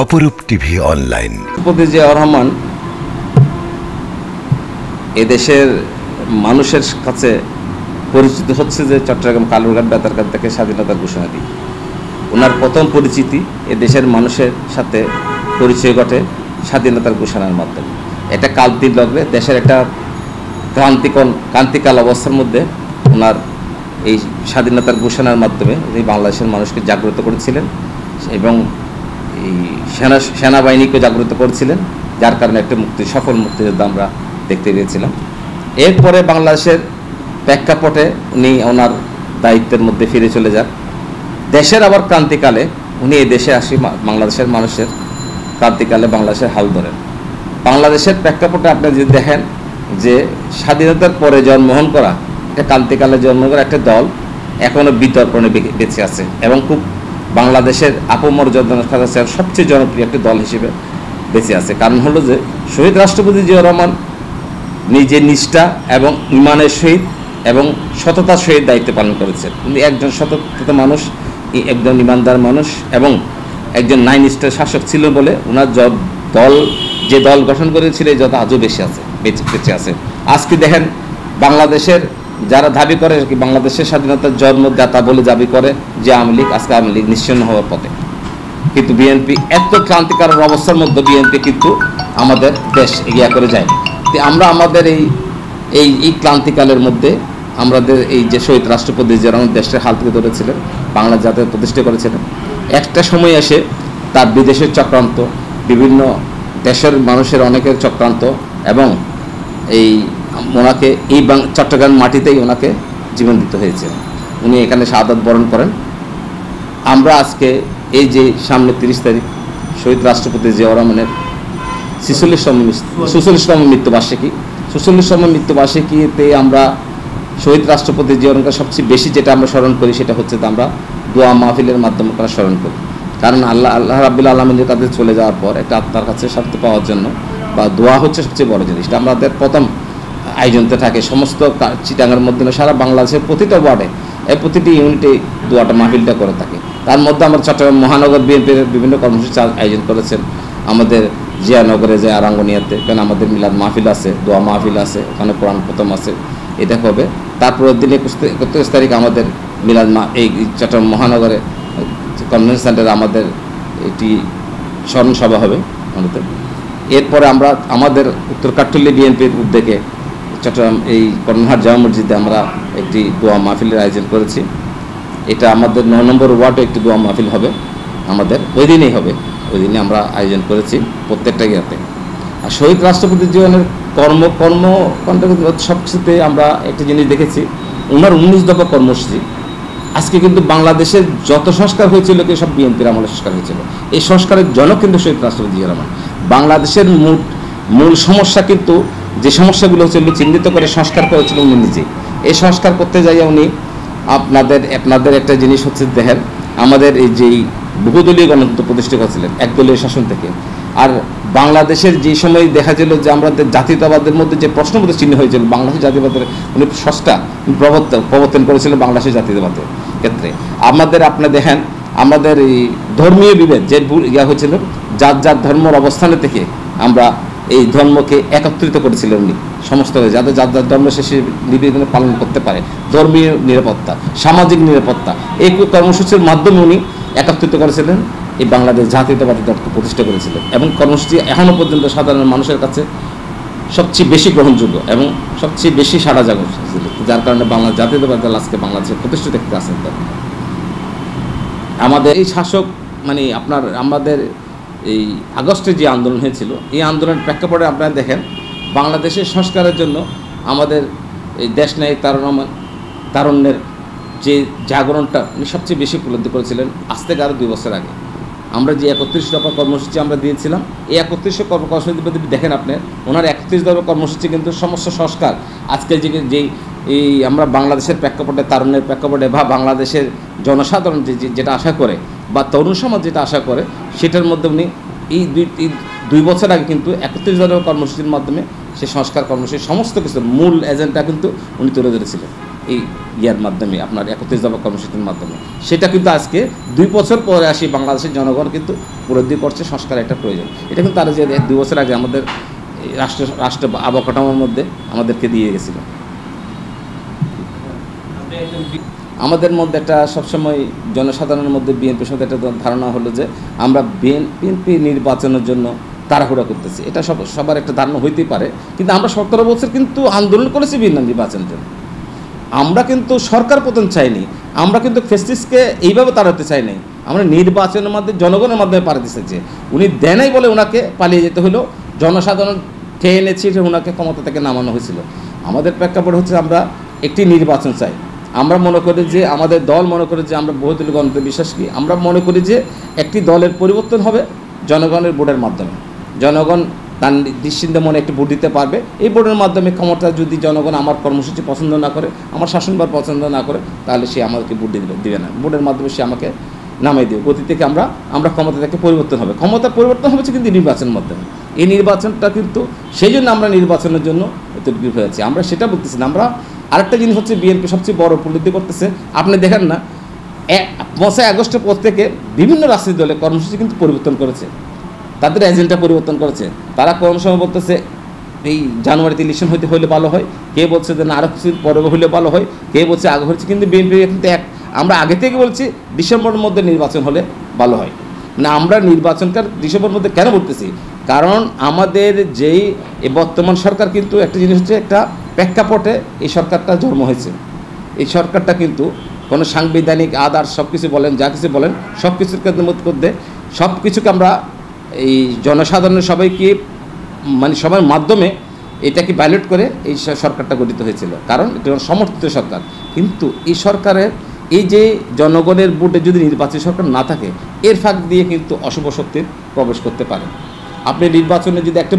অপরূপ TV online. রাষ্ট্রপতি জিয়াউর রহমান এদেশের মানুষের কাছে পরিচিত হচ্ছে যে চট্টগ্রাম কালুরঘাট বেতারঘাট থেকে স্বাধীনতার ঘোষণা দিয়ে ওনার প্রথম পরিচিতি এদেশের মানুষের সাথে পরিচয় ঘটে স্বাধীনতার ঘোষণার মাধ্যমে। এটা কালতির লগ্নে দেশের একটা ক্রান্তিকাল অবস্থার মধ্যে ওনার এই স্বাধীনতার ঘোষণার মাধ্যমে উনি বাংলাদেশের মানুষকে জাগ্রত করেছিলেন এবং এই সেনাবাহিনীকে জাগ্রত করেছিলেন, যার কারণে একটা সফল মুক্তিযুদ্ধ আমরা দেখতে পেয়েছিলাম। এরপরে বাংলাদেশের প্রেক্ষাপটে উনি ওনার দায়িত্বের মধ্যে ফিরে চলে যান। দেশের আবার ক্রান্তিকালে উনি এই দেশে আসি বাংলাদেশের মানুষের ক্রান্তিকালে বাংলাদেশের হাল ধরেন। বাংলাদেশের প্রেক্ষাপটে আপনি যদি দেখেন যে স্বাধীনতার পরে জন্মগ্রহণ করা একটা ক্রান্তিকালে জন্মগ্রহণ করা একটা দল এখনও বিতর্পণে বেঁচে আছে এবং খুব বাংলাদেশের আপমর্যাদার কাছে সবচেয়ে জনপ্রিয় একটি দল হিসেবে বেঁচে আছে। কারণ হলো যে শহীদ রাষ্ট্রপতি জিয়াউর রহমান নিজে নিষ্ঠা এবং ইমানের সহিত এবং সততার সহিত দায়িত্ব পালন করেছেন। উনি একজন সততা মানুষ, একজন ইমানদার মানুষ এবং একজন ন্যায়নিষ্ঠার শাসক ছিল বলে ওনার যে দল গঠন করেছিল এই যত আজও বেঁচে আছে। আজকে দেখেন বাংলাদেশের যারা দাবি করে কি বাংলাদেশের স্বাধীনতার জন্মদাতা বলে দাবি করে যে আওয়ামী লীগ, আজকে আওয়ামী লীগ নিশ্চিহ্ন হওয়ার পথে। কিন্তু বিএনপি এত ক্রান্তিকারক অবস্থার মধ্যে বিএনপি কিন্তু আমাদের দেশ এগিয়ে করে যায়। আমরা আমাদের এই ক্রান্তিকালের মধ্যে আমাদের এই যে শহীদ রাষ্ট্রপতি যারা দেশের হাল থেকে ধরেছিলেন, বাংলা জাতীয় প্রতিষ্ঠা করেছিলেন, একটা সময় এসে তার বিদেশের চক্রান্ত, বিভিন্ন দেশের মানুষের অনেকের চক্রান্ত এবং ওনাকে এই চট্টগ্রাম মাটিতেই ওনাকে জীবন দিতে হয়েছে। উনি এখানে শাহাদাত বরণ করেন। আমরা আজকে এই যে সামনে 30 তারিখ শহীদ রাষ্ট্রপতি জিয়াউর রহমানের 46তম মৃত্যুবার্ষিকীতে আমরা শহীদ রাষ্ট্রপতি জিয়াউর রহমানকে সবচেয়ে বেশি যেটা আমরা স্মরণ করি সেটা হচ্ছে আমরা দোয়া মাহফিলের মাধ্যমে আমরা স্মরণ করি। কারণ আল্লাহ রাব্বুল আলামিনের কাছে চলে যাওয়ার পর একটা আত্মার কাছে শান্তি পাওয়ার জন্য বা দোয়া হচ্ছে সবচেয়ে বড় জিনিস। এটা আমাদের প্রথম আয়োজনতে থাকে সমস্ত চিটাঙ্গের মধ্যে সারা বাংলাদেশের প্রতিটা ওয়ার্ডে প্রতিটি ইউনিটে দোয়াটা মাহফিলটা করে থাকে। তার মধ্যে আমরা চট্টগ্রাম মহানগর বিএনপির বিভিন্ন কর্মসূচি আয়োজন করেছেন। আমাদের জিয়ানগরে যে আরাঙ্গনিয়াতে কারণ আমাদের মিলাদ মাহফিল আছে, দোয়া মাহফিল আছে, ওখানে কোরআন প্রথম আছে, এটা হবে। তারপরের দিন 31 তারিখ আমাদের মিলাদ এই চট্টগ্রাম মহানগরে কনভেনশন সেন্টারে আমাদের একটি স্মরণ সভা হবে আমাদের। এরপরে আমরা আমাদের উত্তর কাট্টলী বিএনপির উদ্যোগে চট্টগ্রাম এই কর্ণহাট জামা মসজিদে আমরা একটি দোয়া মাহফিলের আয়োজন করেছি। এটা আমাদের 9 নম্বর ওয়ার্ডে একটি দোয়া মাহফিল হবে আমাদের, ওই দিনেই হবে, ওই দিনে আমরা আয়োজন করেছি প্রত্যেকটা ইয়াতে। আর শহীদ রাষ্ট্রপতি জীবনের সবচেয়ে আমরা একটা জিনিস দেখেছি, ওনার 19 দফা কর্মসূচি আজকে কিন্তু বাংলাদেশের যত সংস্কার হয়েছিল সব বিএনপির আমলে সংস্কার হয়েছিল। এই সংস্কারের জনক কিন্তু শহীদ রাষ্ট্রপতি জিয়াউর রহমান। বাংলাদেশের মূল সমস্যা কিন্তু যে সমস্যাগুলো হচ্ছিল চিহ্নিত করে সংস্কার করেছিল উনি নিজেই। এই সংস্কার করতে যাইয়া উনি আপনাদের একটা জিনিস হচ্ছে দেখেন, আমাদের এই যেই বহুদলীয় গণতন্ত্র প্রতিষ্ঠা করেছিলেন একদলীয় শাসন থেকে। আর বাংলাদেশের যে সময় দেখা গেল যে আমাদের জাতীয়তাবাদের মধ্যে যে প্রশ্নবোধ চিহ্ন হয়েছিল, বাংলাদেশের জাতীয়বাদের উনি স্রষ্টা প্রবর্তন করেছিলেন বাংলাদেশের জাতীয়তাবাদের ক্ষেত্রে। আপনি দেখেন আমাদের এই ধর্মীয় বিভেদ যে হয়েছিল, যার ধর্মের অবস্থানে থেকে আমরা এই ধর্মকে একত্রিত করেছিলেন উনি সমস্ত, যাদের যার ধর্ম সে নিবেদনে পালন করতে পারে, ধর্মীয় নিরাপত্তা, সামাজিক নিরাপত্তা, এই কর্মসূচির মাধ্যমে উনি একত্রিত করেছিলেন এই বাংলাদেশ জাতীয়তাবাদী দলকে প্রতিষ্ঠা করেছিলেন। এবং কর্মসূচি এখনও পর্যন্ত সাধারণ মানুষের কাছে সবচেয়ে বেশি গ্রহণযোগ্য এবং সবচেয়ে বেশি সাড়া জাগর ছিল, যার কারণে বাংলা জাতীয়তাবাদী দল আজকে বাংলাদেশের প্রতিষ্ঠিত একটি আছেন। আমাদের এই শাসক আমাদের এই আগস্টে যে আন্দোলন হয়েছিল, এই আন্দোলনের প্রেক্ষাপটে আপনারা দেখেন বাংলাদেশের সংস্কারের জন্য আমাদের এই দেশনায়ক তারুণ্যের যে জাগরণটা উনি সবচেয়ে বেশি উপলব্ধি করেছিলেন। আজ থেকে আরও 2 বছর আগে আমরা যে 31 দফা কর্মসূচি আমরা দিয়েছিলাম, এই 31 কর্মসূচি দেখেন আপনি ওনার 31 দফা কর্মসূচি কিন্তু সমস্ত সংস্কার আজকে যেই আমরা বাংলাদেশের প্রেক্ষাপটে, তারুণ্যের প্রেক্ষাপটে বা বাংলাদেশের জনসাধারণ যেটা আশা করে বা তরুণ সমাজ যেটা আশা করে, সেটার মধ্যে উনি এই 2 বছর আগে কিন্তু 31 দফা কর্মসূচির মাধ্যমে সেই সংস্কার কর্মসূচির সমস্ত কিছু মূল এজেন্ডা কিন্তু উনি তুলে ধরেছিলেন এই ইয়ার মাধ্যমে, আপনার 31 দফা কর্মসূচির মাধ্যমে। সেটা কিন্তু আজকে 2 বছর পরে আসি বাংলাদেশের জনগণ কিন্তু উপলব্ধি করছে সংস্কার একটা প্রয়োজন। এটা কিন্তু তারা যে 2 বছর আগে আমাদের রাষ্ট্র অবকাঠামোর মধ্যে আমাদেরকে দিয়ে গেছিল। আমাদের মধ্যে একটা সবসময় জনসাধারণের মধ্যে বিএনপির সাথে একটা ধারণা হলো যে আমরা বিএনপি নির্বাচনের জন্য তাড়াহুড়া করতেছি। এটা সবার একটা ধারণা হইতেই পারে, কিন্তু আমরা 17 বছর কিন্তু আন্দোলন করেছি বিএনপি নির্বাচনের জন্য। আমরা কিন্তু সরকার পতন চাইনি, আমরা কিন্তু ফেসিস্টকে এইভাবে তাড়াতে চাই নাই। আমরা নির্বাচনের মাধ্যমে জনগণের মাধ্যমে পাঠাতে চাইছি। উনি দেনাই বলে ওনাকে পালিয়ে যেতে হলো, জনসাধারণ খেয়ে এনেছি, ওনাকে ক্ষমতা থেকে নামানো হয়েছিল। আমাদের প্রেক্ষাপট হচ্ছে আমরা একটি নির্বাচন চাই। আমরা মনে করি যে আমাদের দল মনে করে যে আমরা বহুদলীয় গণতন্ত্রে বিশ্বাস করি। আমরা মনে করি যে একটি দলের পরিবর্তন হবে জনগণের ভোটের মাধ্যমে। জনগণ তার নিশ্চিন্ত মনে একটি ভোট দিতে পারবে। এই ভোটের মাধ্যমে ক্ষমতা যদি জনগণ আমার কর্মসূচি পছন্দ না করে, আমার শাসনভার পছন্দ না করে, তাহলে সে আমাকে ভোট দিবে না। ভোটের মাধ্যমে সে আমাকে নামাই দেবে। গতি থেকে আমরা ক্ষমতা থেকে পরিবর্তন হবে। ক্ষমতা পরিবর্তন হচ্ছে কিন্তু নির্বাচনের মাধ্যমে। এই নির্বাচনটা কিন্তু সেই জন্য আমরা নির্বাচনের জন্য তৈরি হয়েছি। আমরা সেটা বলতেছি না। আমরা আরেকটা জিনিস হচ্ছে বিএনপি সবচেয়ে বড় উপলব্ধি করতেছে। আপনি দেখেন না 5 আগস্টের পর থেকে বিভিন্ন রাজনৈতিক দলের কর্মসূচি কিন্তু পরিবর্তন করেছে, তাদের এজেন্ডা পরিবর্তন করেছে। তারা কোন সময় বলতেছে এই জানুয়ারিতে ইলেকশন হইলে ভালো হয়, কে বলছে যে না আরও কিছু পরে হইলে ভালো হয়, কে বলছে আগে হচ্ছে। কিন্তু বিএনপি কিন্তু আমরা আগে থেকে বলছি ডিসেম্বরের মধ্যে নির্বাচন হলে ভালো হয়। না, আমরা নির্বাচনটা ডিসেম্বরের মধ্যে কেন বলতেছি? কারণ আমাদের যেই বর্তমান সরকার কিন্তু একটা জিনিস হচ্ছে, একটা প্রেক্ষাপটে এই সরকারটা জন্ম হয়েছে। এই সরকারটা কিন্তু কোনো সাংবিধানিক আদার সব কিছু বলেন, যা কিছু বলেন, সব কিছুর মধ্যে সব কিছুকে আমরা এই জনসাধারণের সবাইকে সবার মাধ্যমে এটাকে ব্যালট করে এই সরকারটা গঠিত হয়েছিল। কারণ এটা সমর্থিত সরকার। কিন্তু এই সরকারের এই যে জনগণের ভোটে যদি নির্বাচিত সরকার না থাকে, এর ফাঁক দিয়ে কিন্তু অশুভ শক্তির প্রবেশ করতে পারে। আপনি নির্বাচনে যদি একটা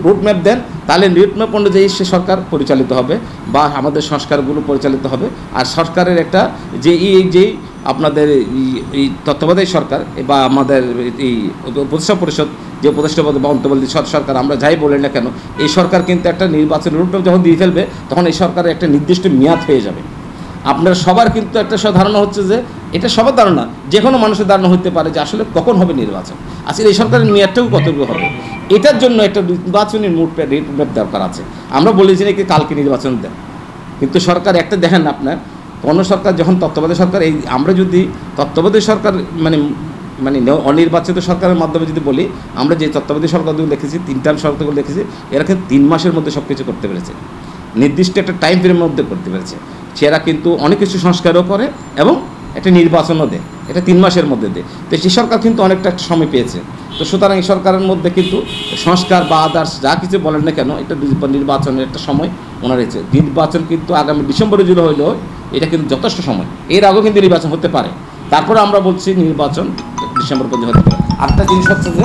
রুট ম্যাপ দেন, তাহলে রুট ম্যাপ অনুযায়ী সে সরকার পরিচালিত হবে বা আমাদের সংস্কারগুলো পরিচালিত হবে। আর সরকারের একটা যে আপনাদের এই তত্ত্বাবধায়ক সরকার বা আমাদের এই উপদেষ্টা পরিষদ, যে উপদেষ্টা বা অন্তর্বর্তী সরকার আমরা যাই বলি না কেন, এই সরকার কিন্তু একটা নির্বাচনের রুট ম্যাপ যখন দিয়ে ফেলবে, তখন এই সরকারের একটা নির্দিষ্ট মেয়াদ হয়ে যাবে। আপনার সবার কিন্তু একটা ধারণা হচ্ছে যে, এটা সবার ধারণা, যে কোনো মানুষের ধারণা হতে পারে যে আসলে কখন হবে নির্বাচন, আসলে এই সরকারের মেয়াদটাও কতটুকু হবে। এটার জন্য একটা নির্বাচনী রুটম্যাপ দরকার আছে। আমরা বলি যে নাকি কালকে নির্বাচন দেন, কিন্তু সরকার একটা দেখেন না, আপনার কোনো সরকার যখন তত্ত্বাবধায়ক সরকার, এই আমরা যদি তত্ত্বাবধায়ক সরকার অনির্বাচিত সরকারের মাধ্যমে যদি বলি, আমরা যে তত্ত্বাবধায়ক সরকারগুলো দেখেছি, 3 টার্ম সরকারগুলো দেখেছি, এরা কিন্তু 3 মাসের মধ্যে সব কিছু করতে পেরেছে, নির্দিষ্ট একটা টাইম পিরিয়ডের মধ্যে করতে পেরেছে। সেরা কিন্তু অনেক কিছু সংস্কারও করে এবং একটা নির্বাচনও দেয়, এটা 3 মাসের মধ্যে দেয়। তো সেই সরকার কিন্তু অনেকটা একটা সময় পেয়েছে। তো সুতরাং এই সরকারের মধ্যে কিন্তু সংস্কার বা আদার্স যা কিছু বলেন না কেন, এটা নির্বাচনের একটা সময় ওনার রয়েছে। নির্বাচন কিন্তু আগামী ডিসেম্বরে যদি হইলো, এটা কিন্তু যথেষ্ট সময়। এর আগেও কিন্তু নির্বাচন হতে পারে। তারপরে আমরা বলছি নির্বাচন ডিসেম্বর পর্যন্ত হতে পারে। আরেকটা জিনিস হচ্ছে যে,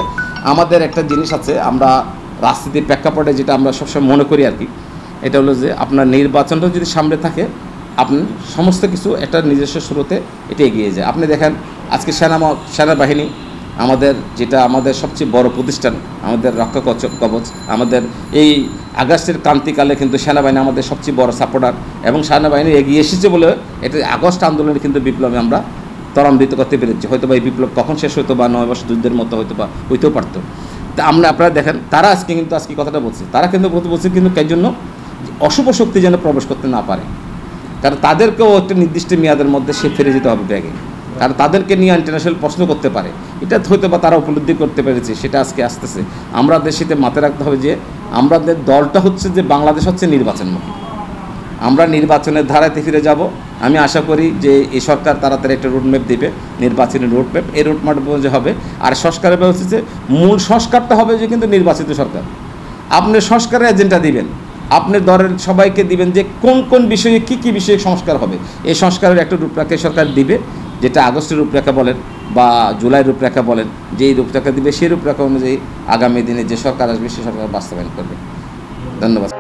আমাদের একটা জিনিস আছে, আমরা রাজনীতির প্রেক্ষাপটে যেটা আমরা সবসময় মনে করি আর কি, এটা হলো যে আপনার নির্বাচনটা যদি সামনে থাকে, আপনি সমস্ত কিছু একটা নিজস্ব স্রোতে এটা এগিয়ে যায়। আপনি দেখেন আজকে সেনাবাহিনী আমাদের সবচেয়ে বড় প্রতিষ্ঠান, আমাদের রক্ষা কবচ, আমাদের এই আগস্টের ক্রান্তিকালে কিন্তু সেনাবাহিনী আমাদের সবচেয়ে বড় সাপোর্টার, এবং সেনাবাহিনী এগিয়ে এসেছে বলে এটা আগস্ট আন্দোলনে কিন্তু বিপ্লবে আমরা ত্বরান্বিত করতে পেরেছি। হয়তো বা এই বিপ্লব কখন শেষ হতো, বা 9 বছর যুদ্ধের মতো হইতেও পারতো। তা আপনারা দেখেন, তারা আজকে কথাটা বলছে, তারা কিন্তু বলছে কিন্তু এর জন্য অশুভ শক্তি যেন প্রবেশ করতে না পারে। কারণ তাদেরকেও একটা নির্দিষ্ট মেয়াদের মধ্যে সে ফিরে যেতে হবে ব্যাগে, কারণ তাদেরকে নিয়ে ইন্টারন্যাশনাল প্রশ্ন করতে পারে। এটা হয়তো বা তারা উপলব্ধি করতে পেরেছে, সেটা আজকে আসতেছে। আমরা দেশে মাথায় রাখতে হবে যে আমাদের দলটা হচ্ছে যে বাংলাদেশ হচ্ছে নির্বাচনমুখী। আমরা নির্বাচনের ধারাতে ফিরে যাব। আমি আশা করি যে এই সরকার তাড়াতাড়ি একটা রুটম্যাপ দেবে, নির্বাচনী রুটম্যাপ। এই রুটম্যাপ যে হবে, আর সংস্কারের হচ্ছে যে মূল সংস্কারটা হবে যে কিন্তু নির্বাচিত সরকার। আপনি সংস্কারের এজেন্ডা দিবেন, আপনি দলের সবাইকে দিবেন যে কোন কোন বিষয়ে কী বিষয়ে সংস্কার হবে। এই সংস্কারের একটা রূপরেখা সরকার দিবে, যেটা আগস্টের রূপরেখা বলেন বা জুলাইয়ের রূপরেখা বলেন, যেই রূপরেখা দিবে সেই রূপরেখা অনুযায়ী আগামী দিনে যে সরকার আসবে সে সরকার বাস্তবায়ন করবে। ধন্যবাদ।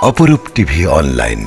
অপরূপ টিভি অনলাইন।